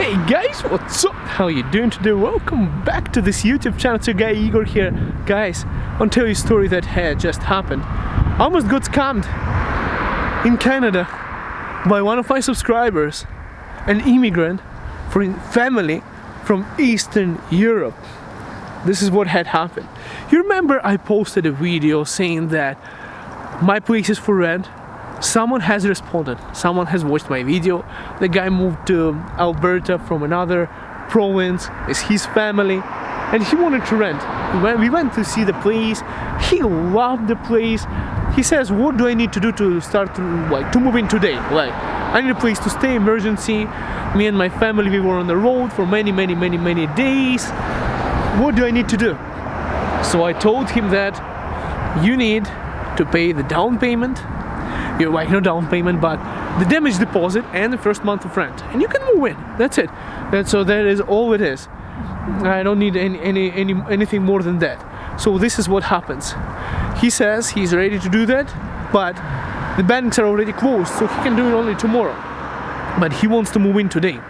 Hey guys, what's up? How you doing today? Welcome back to this YouTube channel. It's your guy Igor here. Guys, I'll tell you a story that had just happened. I almost got scammed in Canada by one of my subscribers, an immigrant family from Eastern Europe. This is what had happened. You remember I posted a video saying that my place is for rent. Someone has responded, someone has watched my video. The guy moved to Alberta from another province, it's his family, and he wanted to rent. We went to see the place, he loved the place. He says, what do I need to do to start to move in today? Like, I need a place to stay, emergency. Me and my family, we were on the road for many days. What do I need to do? So I told him that you need to pay the down payment. You're like, no down payment, but the damage deposit and the first month of rent, and you can move in. That's it. So that is all it is. I don't need anything more than that. So this is what happens. He says he's ready to do that, but the banks are already closed, so he can do it only tomorrow. But he wants to move in today.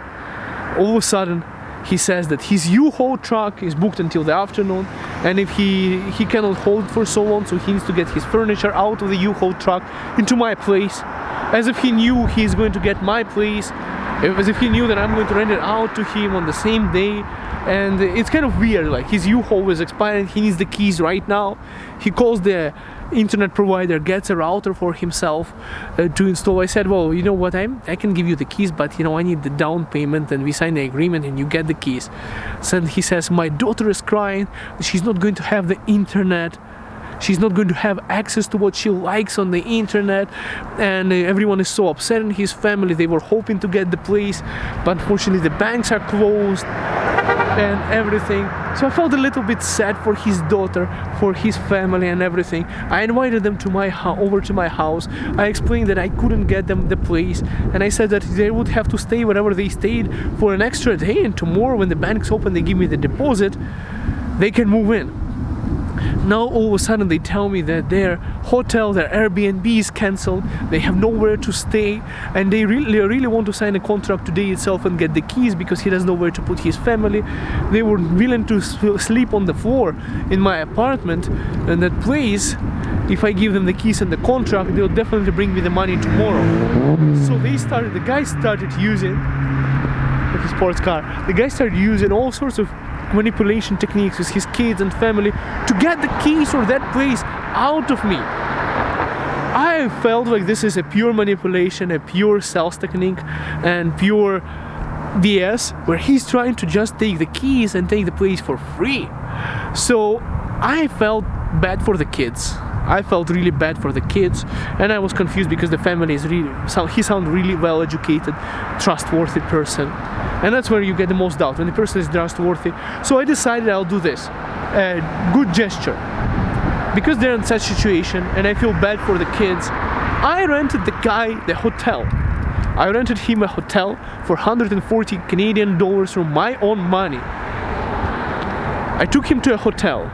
All of a sudden, he says that his U-Haul truck is booked until the afternoon, and if he cannot hold for so long, so he needs to get his furniture out of the U-Haul truck into my place, as if he knew he's going to get my place, as if he knew that I'm going to rent it out to him on the same day. And it's kind of weird, like his U-Haul is expiring, he needs the keys right now. He calls the internet provider, gets a router for himself to install. I said, well, you know what, I can give you the keys, but you know, I need the down payment, and we sign the agreement and you get the keys. So he says, my daughter is crying, she's not going to have the internet, she's not going to have access to what she likes on the internet, and everyone is so upset in his family. They were hoping to get the place, but unfortunately the banks are closed and everything. So I felt a little bit sad for his daughter, for his family and everything. I invited them to over to my house. I explained that I couldn't get them the place, and I said that they would have to stay wherever they stayed for an extra day, and tomorrow when the banks open, they give me the deposit, they can move in. Now all of a sudden they tell me that their hotel, their Airbnb is cancelled, they have nowhere to stay, and they really want to sign a contract today itself and get the keys because he doesn't know where to put his family. They were willing to sleep on the floor in my apartment and that place. If I give them the keys and the contract, they'll definitely bring me the money tomorrow. So the guy started using like a sports car. The guy started using all sorts of manipulation techniques with his kids and family to get the keys for that place out of me. I felt like this is a pure manipulation, a pure sales technique, and pure BS, where he's trying to just take the keys and take the place for free. So I felt bad for the kids. I felt really bad for the kids, and I was confused because the family is he sounds really well educated, trustworthy person, and that's where you get the most doubt, when the person is trustworthy. So I decided I'll do this, a good gesture, because they're in such situation and I feel bad for the kids. I rented the guy the hotel. I rented him a hotel for 140 Canadian dollars from my own money. I took him to a hotel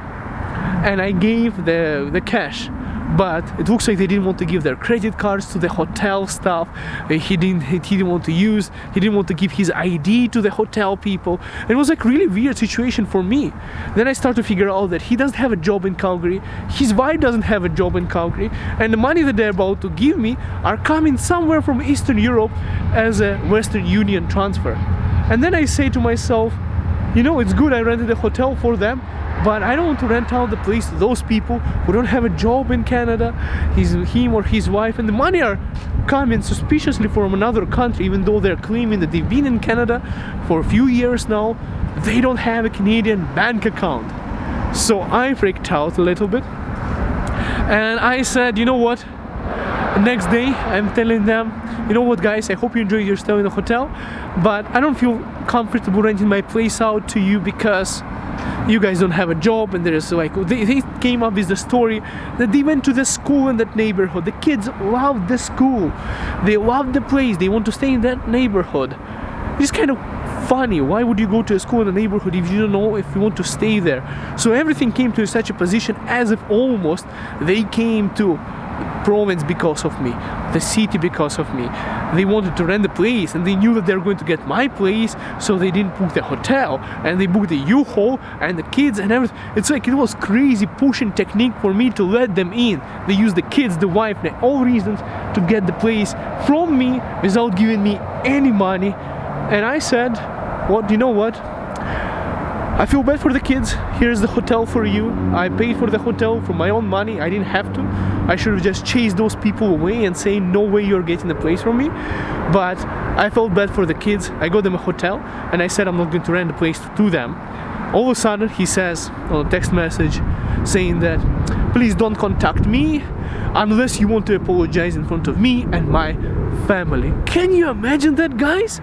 and I gave the cash, but it looks like they didn't want to give their credit cards to the hotel staff. He didn't want to give his ID to the hotel people. It was like really weird situation for me. Then I started to figure out that he doesn't have a job in Calgary, his wife doesn't have a job in Calgary, and the money that they're about to give me are coming somewhere from Eastern Europe as a Western Union transfer. And then I say to myself, you know, it's good I rented a hotel for them, but I don't want to rent out the place to those people who don't have a job in Canada, him or his wife, and the money are coming suspiciously from another country, even though they're claiming that they've been in Canada for a few years now. They don't have a Canadian bank account. So I freaked out a little bit, and I said, you know what? The next day I'm telling them, you know what guys, I hope you enjoy your stay in the hotel, but I don't feel comfortable renting my place out to you because you guys don't have a job. And there's like, they came up with the story that they went to the school in that neighborhood. The kids loved the school, they loved the place, they want to stay in that neighborhood. It's kind of funny. Why would you go to a school in a neighborhood if you don't know if you want to stay there? So everything came to such a position as if almost they came to province because of me, the city because of me. They wanted to rent the place, and they knew that they were going to get my place, so they didn't book the hotel, and they booked the U-Haul and the kids and everything. It's like it was crazy pushing technique for me to let them in. They used the kids, the wife, all reasons to get the place from me without giving me any money. And I said, what, you know what? I feel bad for the kids. Here's the hotel for you. I paid for the hotel from my own money. I didn't have to. I should have just chased those people away and say, no way you're getting the place from me. But I felt bad for the kids. I got them a hotel, and I said I'm not going to rent the place to them. All of a sudden, he says on a text message saying that, please don't contact me unless you want to apologize in front of me and my family. Can you imagine that, guys?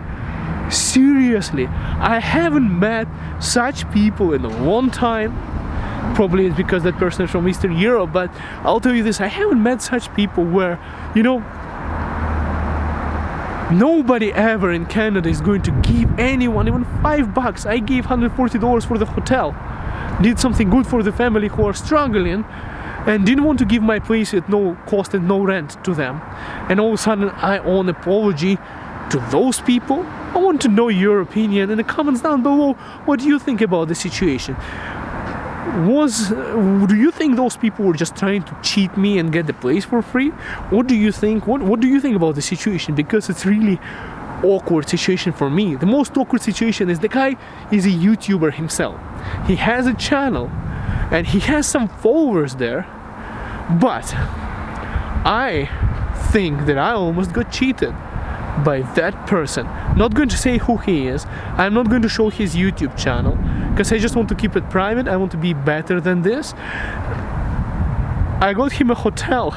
Seriously, I haven't met such people in a long time. Probably it's because that person is from Eastern Europe, but I'll tell you this, I haven't met such people where, you know, nobody ever in Canada is going to give anyone even $5. I gave $140 for the hotel, did something good for the family who are struggling, and didn't want to give my place at no cost and no rent to them. And all of a sudden I owe an apology to those people. I want to know your opinion in the comments down below. What do you think about the situation? Do you think those people were just trying to cheat me and get the place for free? What do you think? What do you think about the situation? Because it's really awkward situation for me. The most awkward situation is the guy is a YouTuber himself. He has a channel and he has some followers there, but I think that I almost got cheated by that person. Not going to say who he is. I'm not going to show his YouTube channel because I just want to keep it private. I want to be better than this. I got him a hotel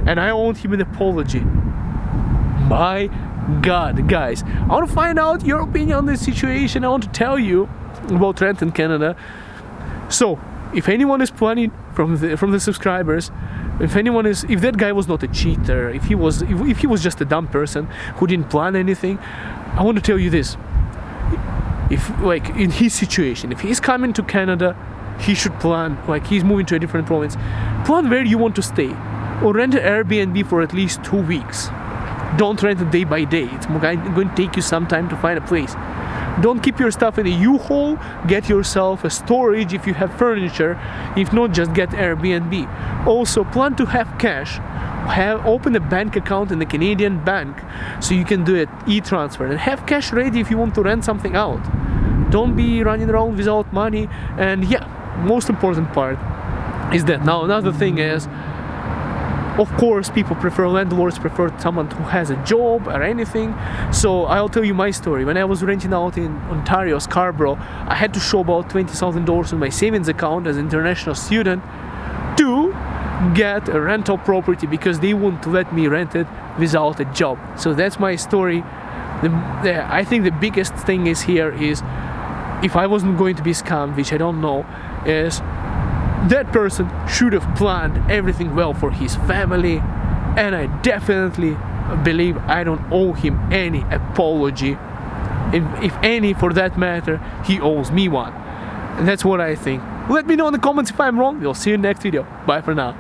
and I owed him an apology. My God, guys, I want to find out your opinion on this situation. I want to tell you about rent in Canada. So if anyone is planning from the subscribers, if that guy was not a cheater, if he was just a dumb person who didn't plan anything, I want to tell you this. If, like, in his situation, if he's coming to Canada, he should plan, like he's moving to a different province, plan where you want to stay, or rent an Airbnb for at least 2 weeks. Don't rent it day by day. It's going to take you some time to find a place. Don't keep your stuff in a U-Haul. Get yourself a storage if you have furniture. If not, just get Airbnb. Also, plan to have cash. Open a bank account in a Canadian bank so you can do it e-transfer, and have cash ready if you want to rent something out. Don't be running around without money. And yeah, most important part is that. Now another thing is, of course, landlords prefer someone who has a job or anything. So I'll tell you my story. When I was renting out in Ontario, Scarborough, I had to show about $20,000 in my savings account as an international student to get a rental property because they wouldn't let me rent it without a job. So that's my story. I think the biggest thing is here is, if I wasn't going to be scammed, which I don't know, is that person should have planned everything well for his family, and I definitely believe I don't owe him any apology. If any, for that matter, he owes me one. And that's what I think. Let me know in the comments if I'm wrong. We'll see you in the next video. Bye for now.